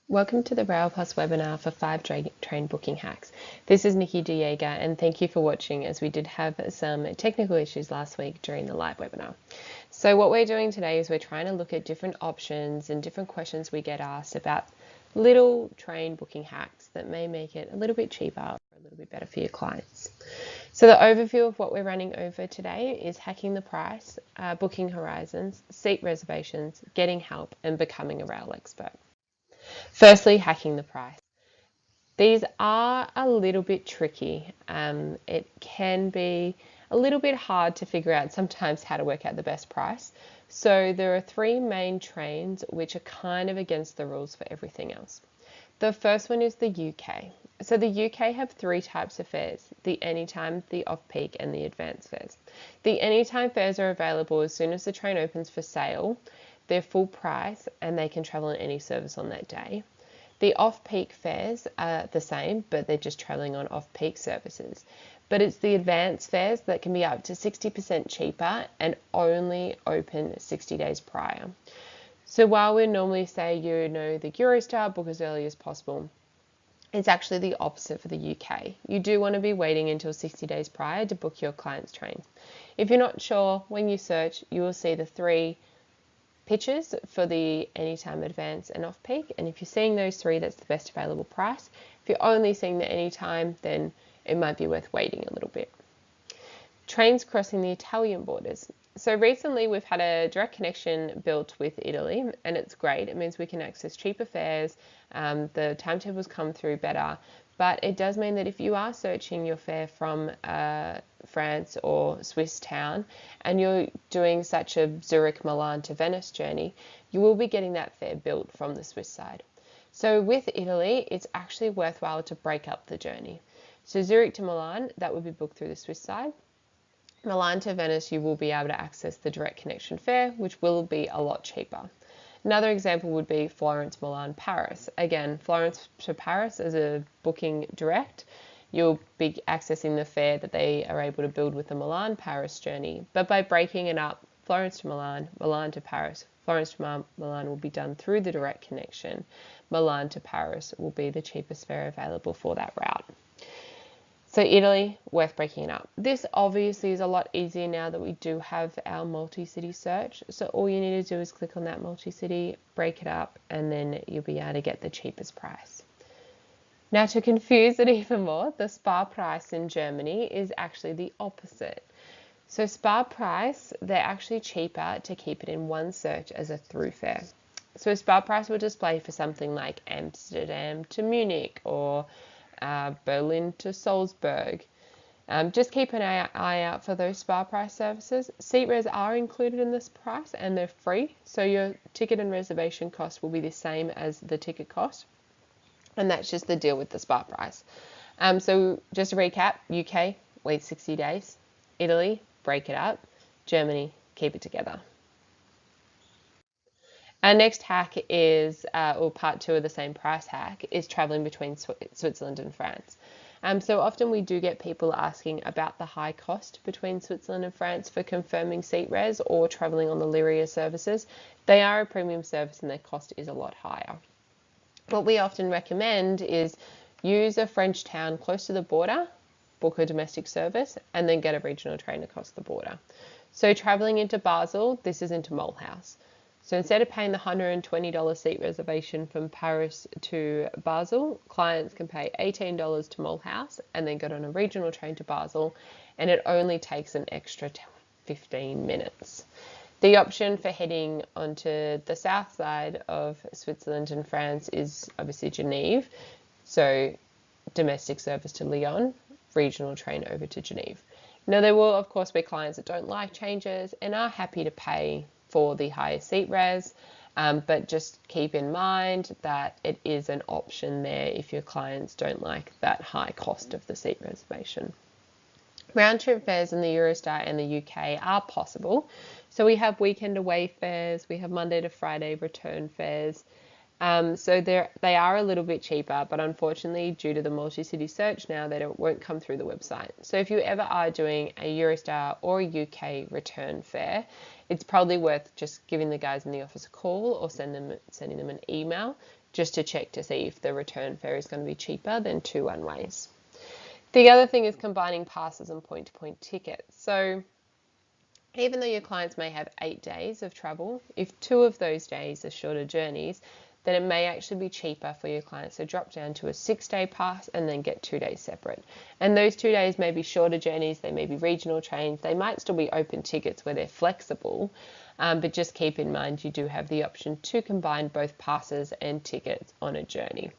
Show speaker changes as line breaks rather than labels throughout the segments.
Welcome to the Rail Plus webinar for 5 train booking hacks. This is Nikki Diega and thank you for watching as we did have some technical issues last week during the live webinar. So what we're doing today is we're trying to look at different options and different questions we get asked about little train booking hacks that may make it a little bit cheaper or a little bit better for your clients. So the overview of what we're running over today is hacking the price, booking horizons, seat reservations, getting help and becoming a rail expert. Firstly, hacking the price. These are a little bit tricky. It can be a little bit hard to figure out sometimes how to work out the best price. So there are 3 main trains which are kind of against the rules for everything else. The first one is the UK. So the UK have 3 types of fares: the anytime, the off-peak and the advanced fares. The anytime fares are available as soon as the train opens for sale. They're full price and they can travel on any service on that day. The off-peak fares are the same, but they're just travelling on off-peak services. But it's the advanced fares that can be up to 60% cheaper and only open 60 days prior. So while we normally say, the Eurostar, book as early as possible, it's actually the opposite for the UK. You do want to be waiting until 60 days prior to book your client's train. If you're not sure, when you search, you will see the 3 pictures for the anytime, advance and off peak, and if you're seeing those 3, that's the best available price. If you're only seeing the anytime, then it might be worth waiting a little bit. Trains crossing the Italian borders. So recently we've had a direct connection built with Italy and it's great. It means we can access cheaper fares, the timetables come through better, but it does mean that if you are searching your fare from France or Swiss town and you're doing such a Zurich, Milan to Venice journey, you will be getting that fare built from the Swiss side. So with Italy, it's actually worthwhile to break up the journey. So Zurich to Milan, that would be booked through the Swiss side. Milan to Venice, you will be able to access the direct connection fare, which will be a lot cheaper. Another example would be Florence, Milan, Paris. Again, Florence to Paris as a booking direct, you'll be accessing the fare that they are able to build with the Milan-Paris journey. But by breaking it up, Florence to Milan, Milan to Paris, Florence to Milan will be done through the direct connection. Milan to Paris will be the cheapest fare available for that route. So Italy, worth breaking it up. This obviously is a lot easier now that we do have our multi-city search. So all you need to do is click on that multi-city, break it up, and then you'll be able to get the cheapest price. Now to confuse it even more, the Spar price in Germany is actually the opposite. So Spar price, they're actually cheaper to keep it in one search as a through fare. So Spar price will display for something like Amsterdam to Munich or Berlin to Salzburg. Just keep an eye out for those Spar price services. Seat res are included in this price and they're free, so your ticket and reservation cost will be the same as the ticket cost, and that's just the deal with the Spar price. So just to recap, UK, wait 60 days. Italy, break it up. Germany, keep it together. Our next hack is, or part 2 of the same price hack, is traveling between Switzerland and France. So often we do get people asking about the high cost between Switzerland and France for confirming seat res or traveling on the Lyria services. They are a premium service and their cost is a lot higher. What we often recommend is use a French town close to the border, book a domestic service, and then get a regional train across the border. So traveling into Basel, this is into Mulhouse. So instead of paying the $120 seat reservation from Paris to Basel, clients can pay $18 to Mulhouse and then get on a regional train to Basel, and it only takes an extra 15 minutes. The option for heading onto the south side of Switzerland and France is obviously Genève. So domestic service to Lyon, regional train over to Genève. Now there will of course be clients that don't like changes and are happy to pay for the higher seat res, but just keep in mind that it is an option there if your clients don't like that high cost of the seat reservation. Round trip fares in the Eurostar and the UK are possible. So we have weekend away fares, we have Monday to Friday return fares. So they are a little bit cheaper, but unfortunately, due to the multi-city search now, won't come through the website. So if you ever are doing a Eurostar or a UK return fare, it's probably worth just giving the guys in the office a call or sending them an email just to check to see if the return fare is going to be cheaper than two one-ways. The other thing is combining passes and point-to-point tickets. So even though your clients may have 8 days of travel, if 2 of those days are shorter journeys, then it may actually be cheaper for your clients to drop down to a 6-day pass and then get 2 days separate. And those 2 days may be shorter journeys, they may be regional trains, they might still be open tickets where they're flexible, but just keep in mind you do have the option to combine both passes and tickets on a journey.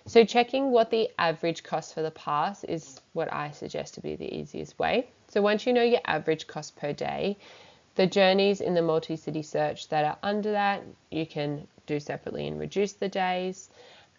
So checking what the average cost for the pass is what I suggest to be the easiest way. So once you know your average cost per day, the journeys in the multi-city search that are under that, you can do separately and reduce the days.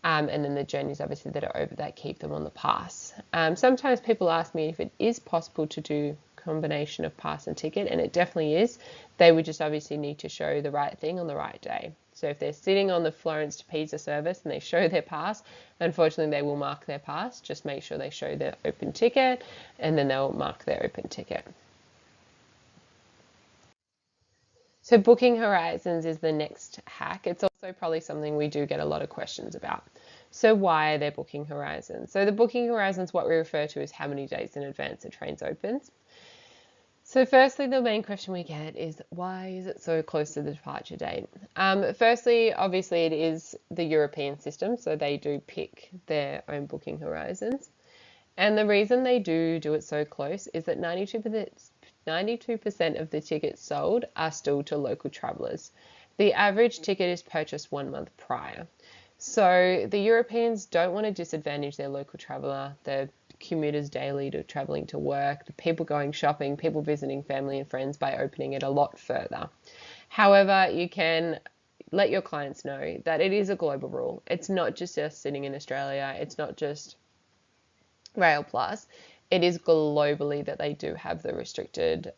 And then the journeys obviously that are over that, keep them on the pass. Sometimes people ask me if it is possible to do combination of pass and ticket, and it definitely is. They would just obviously need to show the right thing on the right day. So if they're sitting on the Florence to Pisa service and they show their pass, unfortunately they will mark their pass. Just make sure they show their open ticket and then they'll mark their open ticket. So booking horizons is the next hack. It's also probably something we do get a lot of questions about. So why are there booking horizons? So the booking horizons, what we refer to as how many days in advance the trains opens. So firstly, the main question we get is why is it so close to the departure date? Firstly, obviously it is the European system, so they do pick their own booking horizons. And the reason they do it so close is that 92% of the tickets sold are still to local travellers. The average ticket is purchased 1 month prior. So the Europeans don't want to disadvantage their local traveller, the commuters daily to travelling to work, the people going shopping, people visiting family and friends by opening it a lot further. However, you can let your clients know that it is a global rule. It's not just us sitting in Australia. It's not just Rail Plus. It is globally that they do have the restricted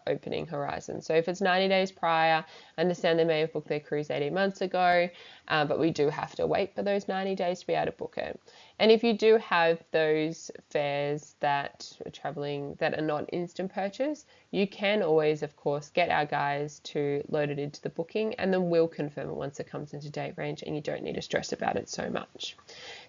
opening horizon. So if it's 90 days prior, I understand they may have booked their cruise 18 months ago, but we do have to wait for those 90 days to be able to book it. And if you do have those fares that are traveling that are not instant purchase, you can always, of course, get our guys to load it into the booking and then we'll confirm it once it comes into date range and you don't need to stress about it so much.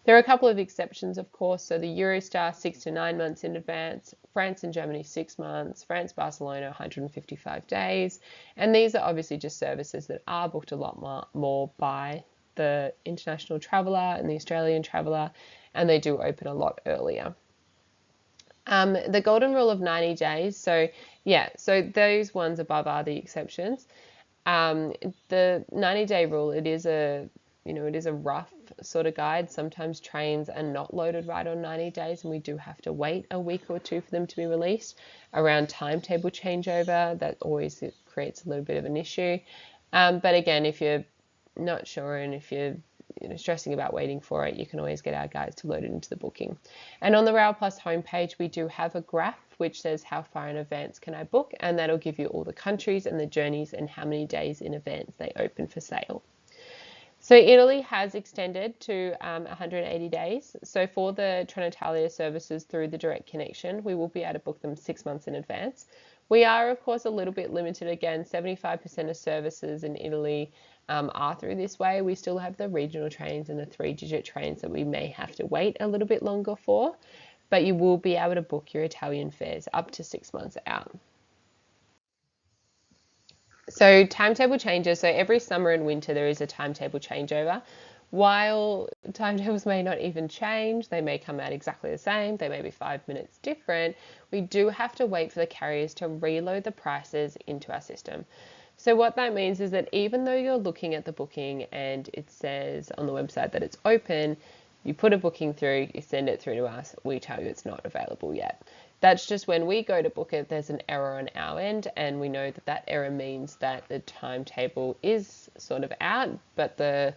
There are a couple of exceptions, of course. So the Eurostar 6 to 9 months in advance, France and Germany 6 months, France, Barcelona 155 days. And these are obviously just services that are booked a lot more by the international traveller and the Australian traveller, and they do open a lot earlier. The golden rule of 90 days. So those ones above are the exceptions. The 90-day rule, it is a rough sort of guide. Sometimes trains are not loaded right on 90 days and we do have to wait a week or two for them to be released. Around timetable changeover, that always creates a little bit of an issue. But again, if you're not sure and if you're stressing about waiting for it, you can always get our guys to load it into the booking. And on the Rail Plus homepage, we do have a graph which says how far in advance can I book, and that'll give you all the countries and the journeys and how many days in advance they open for sale. So Italy has extended to 180 days. So for the Trenitalia services through the direct connection, we will be able to book them 6 months in advance. We are, of course, a little bit limited. Again, 75% of services in Italy are through this way. We still have the regional trains and the 3-digit trains that we may have to wait a little bit longer for, but you will be able to book your Italian fares up to 6 months out. So timetable changes. So every summer and winter there is a timetable changeover. While timetables may not even change, they may come out exactly the same, they may be 5 minutes different, we do have to wait for the carriers to reload the prices into our system. So what that means is that even though you're looking at the booking and it says on the website that it's open, you put a booking through, you send it through to us, we tell you it's not available yet. That's just when we go to book it, there's an error on our end, and we know that that error means that the timetable is sort of out, but the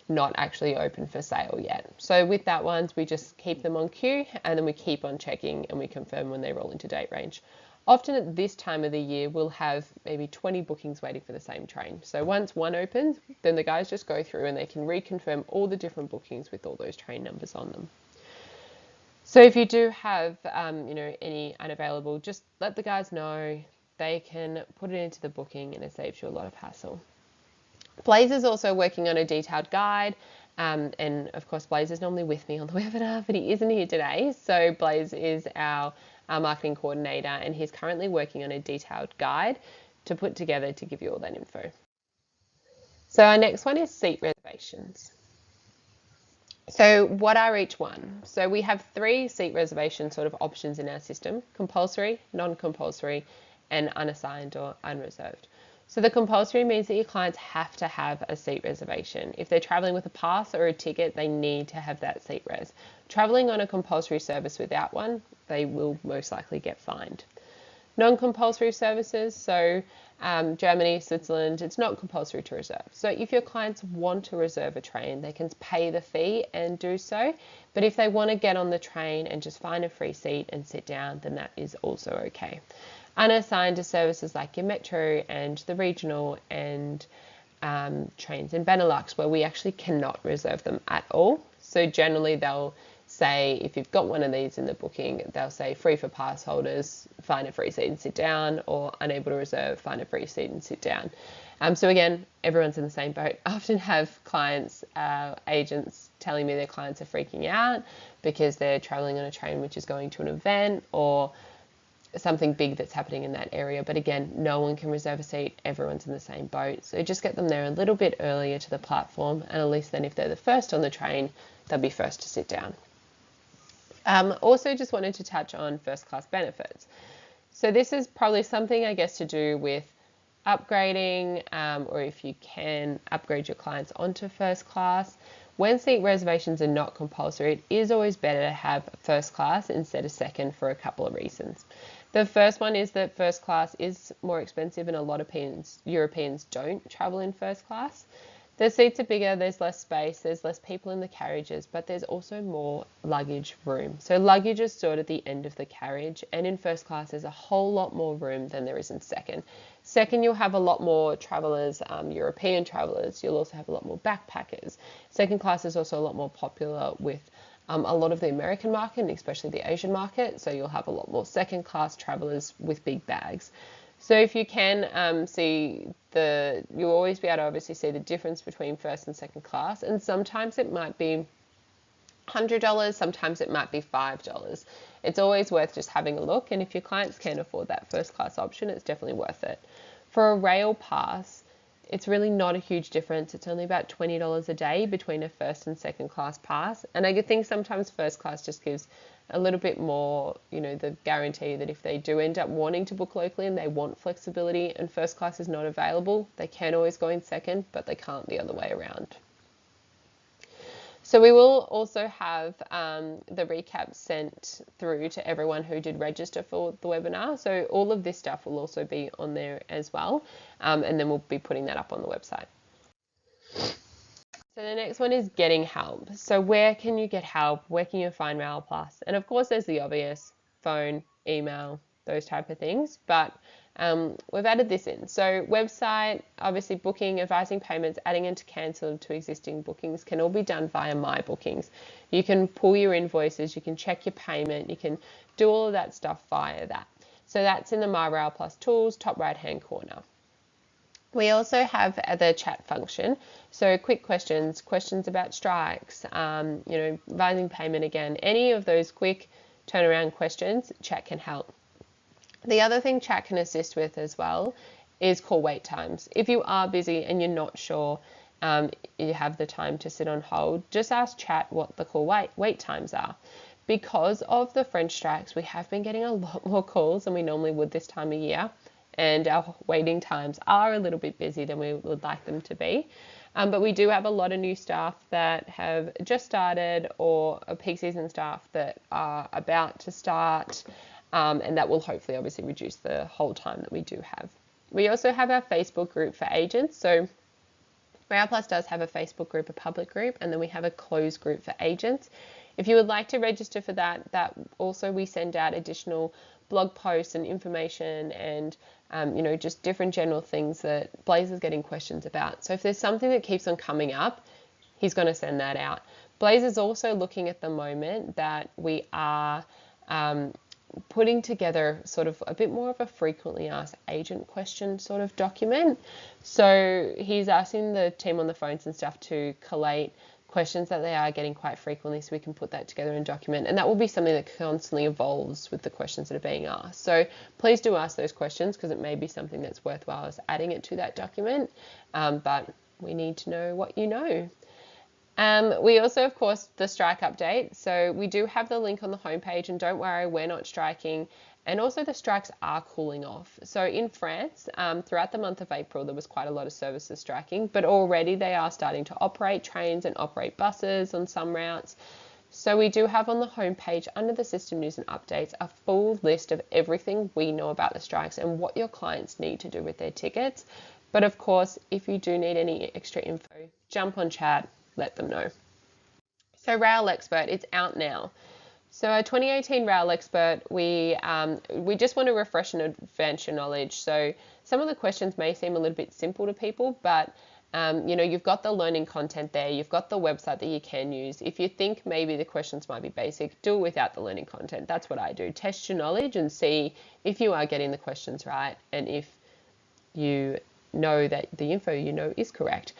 not actually open for sale yet. So with that ones, we just keep them on queue and then we keep on checking and we confirm when they roll into date range. Often at this time of the year, we'll have maybe 20 bookings waiting for the same train. So once one opens, then the guys just go through and they can reconfirm all the different bookings with all those train numbers on them. So if you do have, any unavailable, just let the guys know. They can put it into the booking and it saves you a lot of hassle. Blaze is also working on a detailed guide. And of course, Blaze is normally with me on the webinar, but he isn't here today. So Blaze is our marketing coordinator, and he's currently working on a detailed guide to put together to give you all that info. So our next one is seat reservations. So what are each one? So we have 3 seat reservation sort of options in our system: compulsory, non-compulsory, and unassigned or unreserved. So the compulsory means that your clients have to have a seat reservation. If they're traveling with a pass or a ticket, they need to have that seat res. Traveling on a compulsory service without one, they will most likely get fined. Non-compulsory services, so Germany, Switzerland, it's not compulsory to reserve. So if your clients want to reserve a train, they can pay the fee and do so. But if they want to get on the train and just find a free seat and sit down, then that is also okay. Unassigned to services like your metro and the regional and trains in Benelux, where we actually cannot reserve them at all. So generally they'll say, if you've got one of these in the booking, they'll say free for pass holders, find a free seat and sit down, or unable to reserve, find a free seat and sit down. So again, everyone's in the same boat. I often have clients, agents telling me their clients are freaking out because they're traveling on a train which is going to an event or something big that's happening in that area. But again, no one can reserve a seat. Everyone's in the same boat. So just get them there a little bit earlier to the platform, and at least then if they're the first on the train, they'll be first to sit down. Also just wanted to touch on first class benefits. So this is probably something, I guess, to do with upgrading, or if you can upgrade your clients onto first class. When seat reservations are not compulsory, it is always better to have first class instead of second for a couple of reasons. The first one is that first class is more expensive and a lot of Europeans don't travel in first class. The seats are bigger, there's less space, there's less people in the carriages, but there's also more luggage room. So luggage is stored at the end of the carriage, and in first class there's a whole lot more room than there is in second. Second, you'll have a lot more travellers, European travellers. You'll also have a lot more backpackers. Second class is also a lot more popular with a lot of the American market, and especially the Asian market. So you'll have a lot more second class travellers with big bags. So if you can you'll always be able to obviously see the difference between first and second class, and sometimes it might be $100, sometimes it might be $5. It's always worth just having a look, and if your clients can afford that first class option, it's definitely worth it. For a rail pass, it's really not a huge difference. It's only about $20 a day between a first and second class pass, and I think sometimes first class just gives a little bit more, the guarantee that if they do end up wanting to book locally and they want flexibility and first class is not available, they can always go in second, but they can't the other way around. So we will also have the recap sent through to everyone who did register for the webinar. So all of this stuff will also be on there as well, and then we'll be putting that up on the website. So the next one is getting help. So where can you get help? Where can you find Mail Plus? And of course, there's the obvious: phone, email, those type of things. But we've added this in. So website, obviously booking, advising payments, adding into cancelled to existing bookings can all be done via My Bookings. You can pull your invoices, you can check your payment, you can do all of that stuff via that. So that's in the My Rail Plus tools, top right hand corner. We also have the chat function. So quick questions about strikes, advising payment again, any of those quick turnaround questions, chat can help. The other thing chat can assist with as well is call wait times. If you are busy and you're not sure you have the time to sit on hold, just ask chat what the call wait times are. Because of the French strikes, we have been getting a lot more calls than we normally would this time of year, and our waiting times are a little bit busy than we would like them to be. But we do have a lot of new staff that have just started, or a peak season staff that are about to start, and that will hopefully obviously reduce the hold time that we do have. We also have our Facebook group for agents. So Rail Plus does have a Facebook group, a public group, and then we have a closed group for agents. if you would like to register for that also we send out additional blog posts and information and just different general things that Blaze is getting questions about. So if there's something that keeps on coming up, he's going to send that out. Blaze is also looking at the moment that we are putting together sort of a bit more of a frequently asked agent question sort of document. So he's asking the team on the phones and stuff to collate questions that they are getting quite frequently so we can put that together in document, and that will be something that constantly evolves with the questions that are being asked. So please do ask those questions because it may be something that's worthwhile as adding it to that document, but we need to know what you know. We also, of course, the strike update. So we do have the link on the homepage, and don't worry, we're not striking. And also the strikes are cooling off. So in France, throughout the month of April, there was quite a lot of services striking, but already they are starting to operate trains and operate buses on some routes. So we do have on the homepage under the system news and updates a full list of everything we know about the strikes and what your clients need to do with their tickets. But of course, if you do need any extra info, jump on chat, let them know. So Rail Expert, it's out now. So our 2018 Rail Expert, we just want to refresh and advance your knowledge. So some of the questions may seem a little bit simple to people, but you've got the learning content there, you've got the website that you can use. If you think maybe the questions might be basic, do it without the learning content. That's what I do. Test your knowledge and see if you are getting the questions right and if you know that the info you know is correct.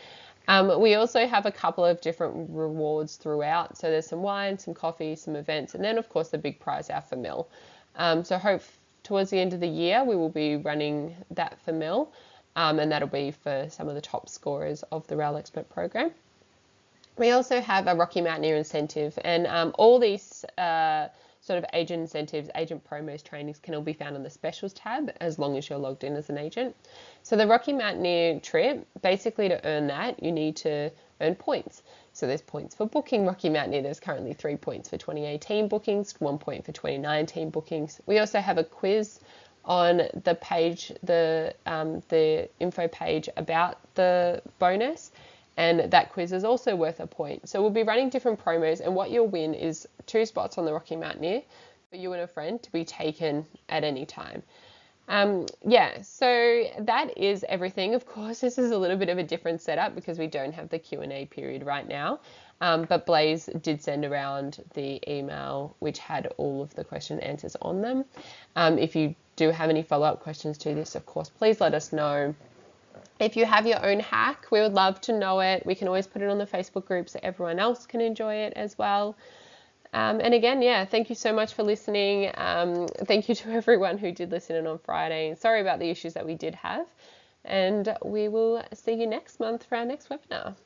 We also have a couple of different rewards throughout. So there's some wine, some coffee, some events, and then of course the big prize, our FMIL. So hope towards the end of the year we will be running that FMIL, and that'll be for some of the top scorers of the Rail Expert program. We also have a Rocky Mountaineer incentive, and all these sort of agent incentives, agent promos, trainings can all be found on the specials tab as long as you're logged in as an agent. So the Rocky Mountaineer trip, basically to earn that, you need to earn points. So there's points for booking Rocky Mountaineer. There's currently 3 points for 2018 bookings, 1 point for 2019 bookings. We also have a quiz on the page, the info page about the bonus, and that quiz is also worth a point. So we'll be running different promos, and what you'll win is 2 spots on the Rocky Mountaineer for you and a friend to be taken at any time. So that is everything. Of course, this is a little bit of a different setup because we don't have the Q&A period right now, but Blaze did send around the email which had all of the question answers on them. If you do have any follow-up questions to this, of course, please let us know. If you have your own hack, we would love to know it. We can always put it on the Facebook group so everyone else can enjoy it as well. And again, thank you so much for listening. Thank you to everyone who did listen in on Friday. Sorry about the issues that we did have. And we will see you next month for our next webinar.